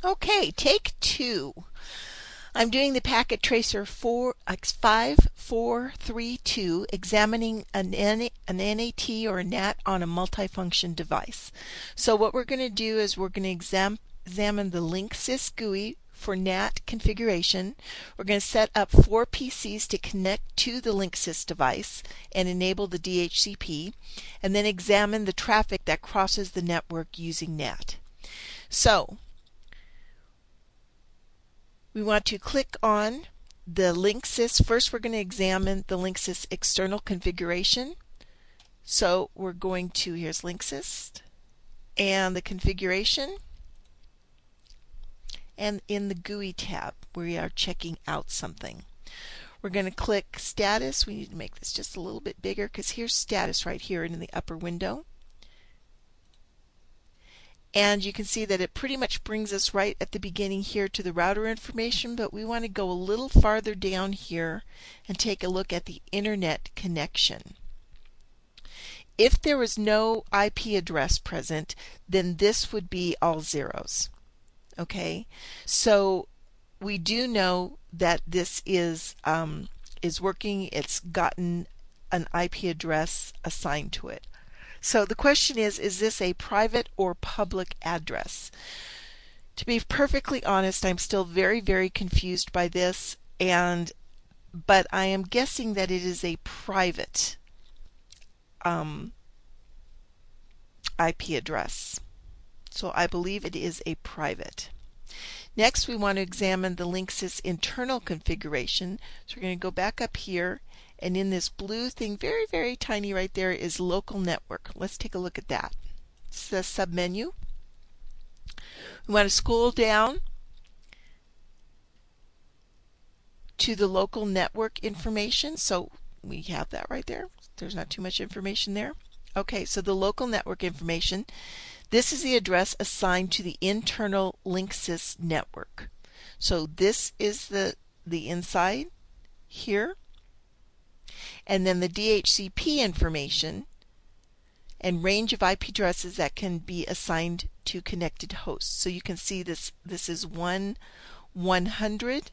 Okay, take two. I'm doing the packet tracer 5432, examining an NAT or a NAT on a multifunction device. So what we're going to do is we're going to examine the Linksys GUI for NAT configuration. We're going to set up 4 PCs to connect to the Linksys device and enable the DHCP, and then examine the traffic that crosses the network using NAT. So we want to click on the Linksys. First, we're going to examine the Linksys external configuration. So we're going to, here's Linksys, and the configuration. And in the GUI tab, we are checking out something. We're going to click Status. We need to make this just a little bit bigger because here's Status right here in the upper window. And you can see that it pretty much brings us right at the beginning here to the router information, but we want to go a little farther down here and take a look at the internet connection. If there was no IP address present, then this would be all zeros. Okay, so we do know that this is working. It's gotten an IP address assigned to it. So the question is this a private or public address? To be perfectly honest, I'm still very, very confused by this, but I am guessing that it is a private IP address. So I believe it is a private. Next, we want to examine the Linksys internal configuration. So we're going to go back up here, and in this blue thing, very, very tiny right there, is local network. Let's take a look at that. It's the submenu. We want to scroll down to the local network information. So we have that right there. There's not too much information there. Okay, so the local network information. This is the address assigned to the internal Linksys network. So this is the inside here. And then the DHCP information and range of IP addresses that can be assigned to connected hosts. So you can see this is 100,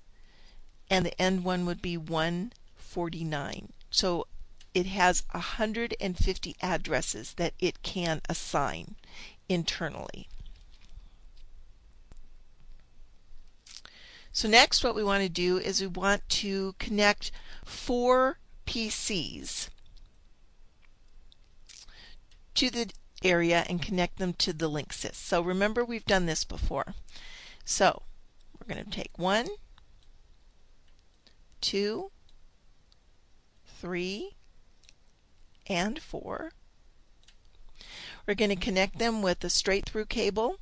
and the end one would be 149. So it has 150 addresses that it can assign internally. So next, what we want to do is we want to connect 4 PCs to the area and connect them to the Linksys. So remember, we've done this before. So we're going to take 1, 2, 3, and 4. We're going to connect them with a straight through cable.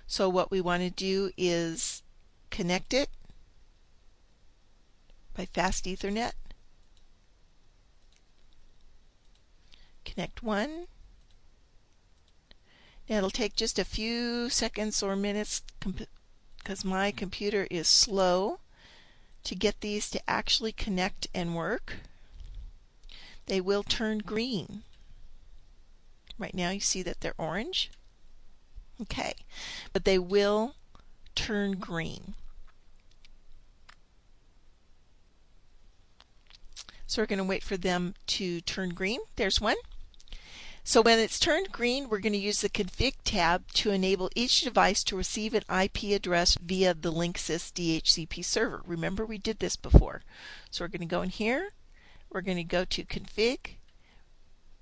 So what we want to do is connect it by fast Ethernet. Connect 1. Now it'll take just a few seconds or minutes because my computer is slow to get these to actually connect and work. They will turn green. Right now you see that they're orange. Okay, but they will turn green. So we're going to wait for them to turn green. There's one. So when it's turned green, we're going to use the Config tab to enable each device to receive an IP address via the Linksys DHCP server. Remember, we did this before. So we're going to go in here. We're going to go to Config.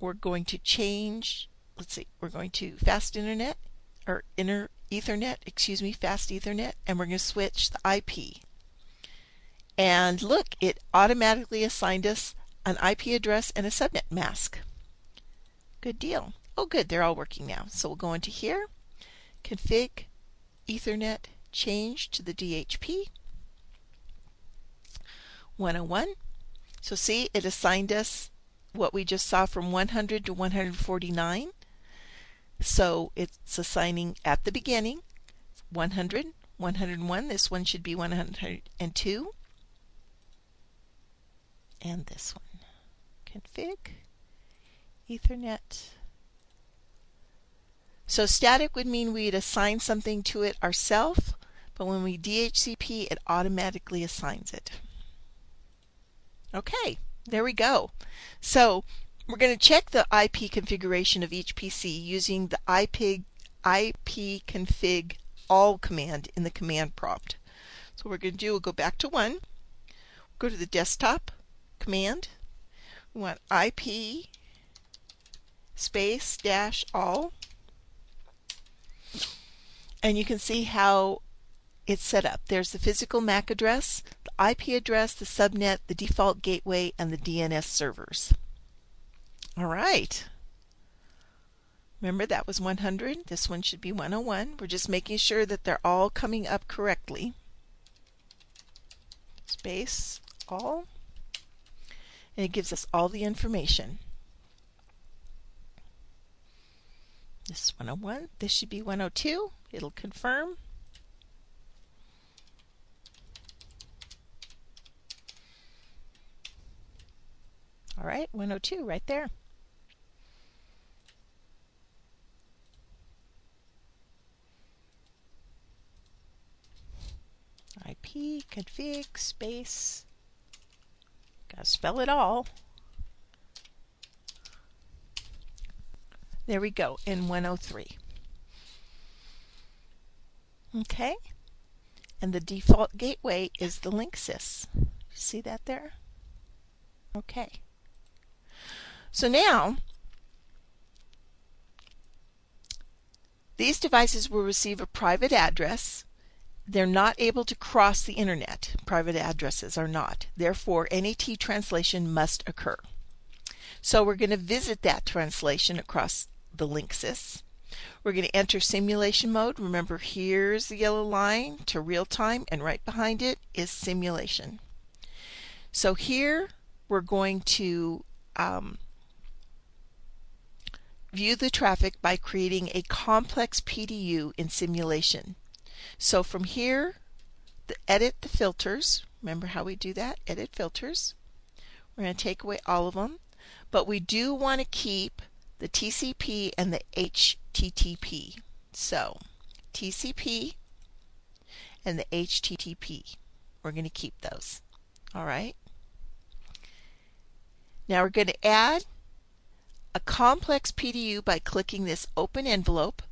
We're going to change, we're going to fast Ethernet, fast Ethernet, and we're going to switch the IP. And look, it automatically assigned us an IP address and a subnet mask. Good deal. Oh good, they're all working now. So we'll go into here, Config, Ethernet, change to the DHP 101. So see, it assigned us what we just saw from 100 to 149. So it's assigning at the beginning 100, 101. This one should be 102. And this one. Config, Ethernet. So static would mean we'd assign something to it ourselves, but when we DHCP, it automatically assigns it. Okay, there we go. So we're going to check the IP configuration of each PC using the ipconfig all command in the command prompt. So what we're going to do, we'll go back to 1, go to the desktop command. We want IP space dash all, and you can see how it's set up. There's the physical MAC address, the IP address, the subnet, the default gateway, and the DNS servers. All right. Remember that was 100. This one should be 101. We're just making sure that they're all coming up correctly. Space all, and it gives us all the information. This is 101. This should be 102. It'll confirm. All right, 102 right there. IP config space, gotta spell it all. There we go, in 103. Okay, and the default gateway is the Linksys. See that there? Okay. So now, these devices will receive a private address. They're not able to cross the internet. Private addresses are not. Therefore, NAT translation must occur. So we're going to visit that translation across the Linksys. We're going to enter simulation mode. Remember, here's the yellow line to real time, and right behind it is simulation. So here we're going to view the traffic by creating a complex PDU in simulation. So from here, edit the filters. Remember how we do that? Edit filters. We're going to take away all of them, but we do want to keep the TCP and the HTTP. So TCP and the HTTP, we're going to keep those. All right. Now we're going to add a complex PDU by clicking this open envelope,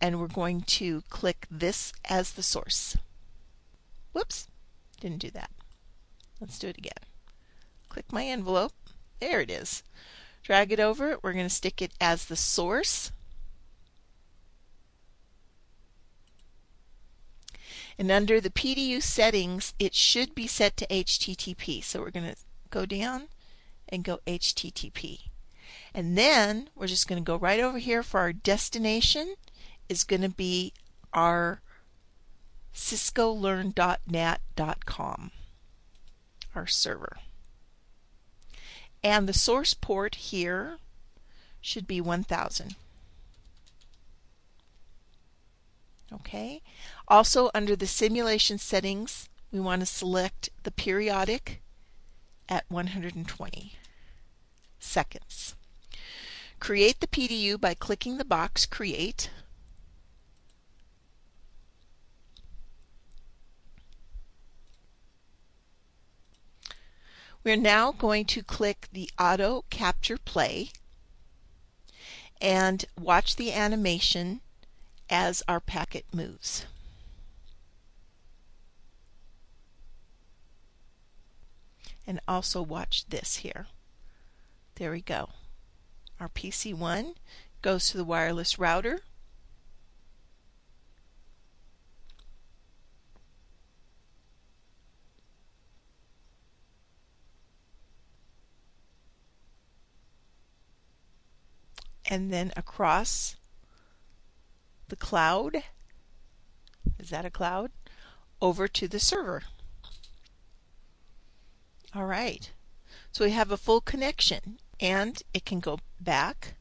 and we're going to click this as the source. Whoops, didn't do that. Let's do it again. Click my envelope. There it is. Drag it over. We're going to stick it as the source. And under the PDU settings, it should be set to HTTP. So we're going to go down and go HTTP. And then we're just going to go right over here for our destination is going to be our ciscolearn.nat.com, our server. And the source port here should be 1000. Okay. Also under the simulation settings, we want to select the periodic at 120 seconds. Create the PDU by clicking the box Create. We're now going to click the Auto Capture Play and watch the animation as our packet moves. And also watch this here. There we go. Our PC1 goes to the wireless router. And then across the cloud, is that a cloud? Over to the server. All right, so we have a full connection, and it can go back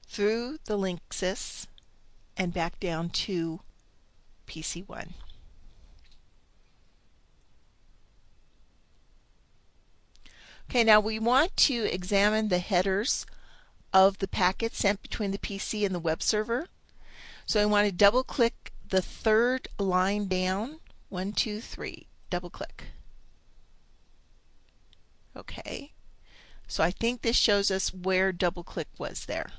through the Linksys and back down to PC1. Okay, now we want to examine the headers of the packet sent between the PC and the web server. So I want to double click the third line down. 1, 2, 3. Double click. Okay. So I think this shows us where double click was there.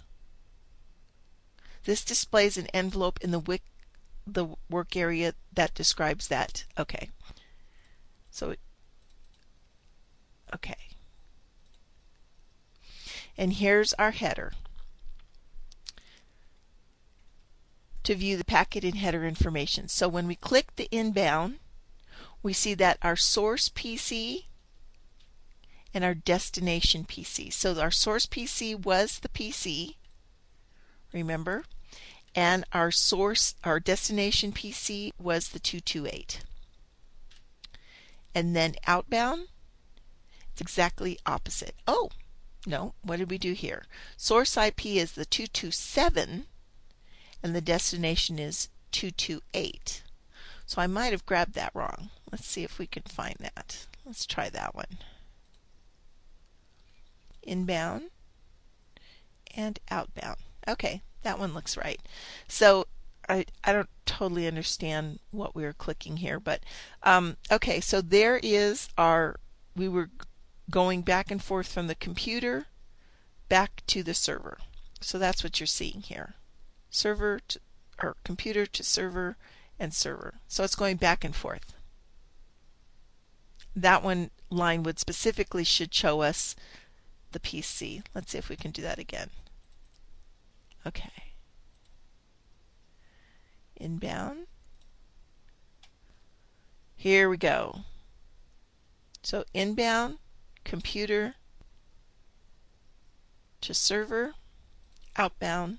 This displays an envelope in the work area that describes that. Okay. So, okay. And here's our header. To view the packet and header information. So when we click the inbound, we see that our source PC and our destination PC. So our source PC was the PC, remember, and our destination PC was the 228. And then outbound, it's exactly opposite. Oh, no, what did we do here? Source IP is the 227 and the destination is 228. So I might have grabbed that wrong. Let's see if we can find that. Let's try that one. Inbound and outbound. Okay, that one looks right. So I don't totally understand what we were clicking here, but okay, so there is we were going back and forth from the computer back to the server. So that's what you're seeing here. Server to, or computer to server and server. So it's going back and forth. That one line would specifically should show us the PC. Let's see if we can do that again. Okay. Inbound. Here we go. So inbound, computer to server, outbound,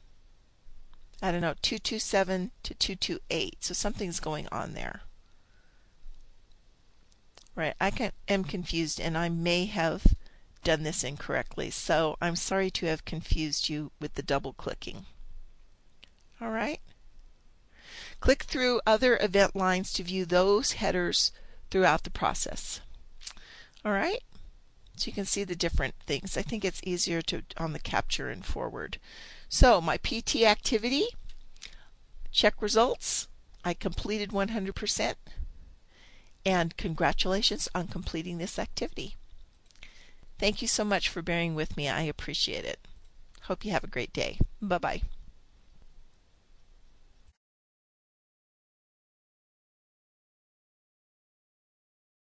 I don't know, 227 to 228. So something's going on there. Right, I am confused and I may have done this incorrectly. So I'm sorry to have confused you with the double clicking. All right. Click through other event lines to view those headers throughout the process. All right. So you can see the different things. I think it's easier on the capture and forward. So my PT activity, check results. I completed 100%. And congratulations on completing this activity. Thank you so much for bearing with me. I appreciate it. Hope you have a great day. Bye-bye.